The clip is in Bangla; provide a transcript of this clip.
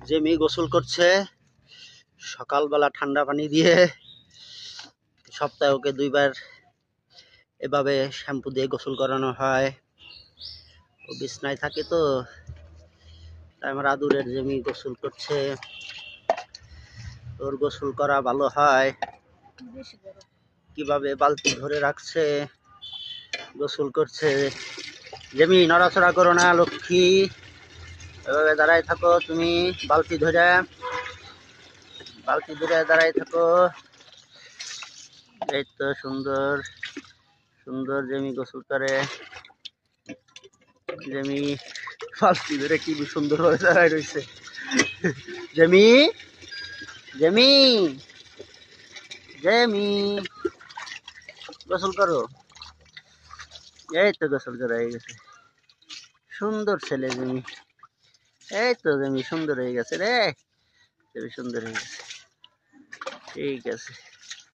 জেমি গোসল করছে সকালবেলা ঠান্ডা পানি দিয়ে। সপ্তাহে ওকে 2 বার এভাবে শ্যাম্পু দিয়ে গোসল করানো হয়। ও বিছনায় থাকে তো, তাই আমার আদুরের জেমি গোসল করছে। ওর গোসল করা ভালো হয়। কিভাবে বালতি ধরে রাখছে, গোসল করছে। জেমি নড়াচড়া করো না লক্ষ্মী, এভাবে দাঁড়ায় থাকো তুমি। বালতি ধরে দাঁড়ায় থাকো। এই তো সুন্দর সুন্দর জেমি গোসল করে। জেমি বালতি ধরে কি সুন্দর ভাবে দাঁড়ায় রয়েছে। জেমি জেমি জেমি গোসল করো। এই তো গোসল করা হয়ে গেছে। সুন্দর ছেলে জেমি। এই তো জেমি সুন্দর হয়ে গেছে রে, জেমি সুন্দর হয়ে গেছে। ঠিক আছে।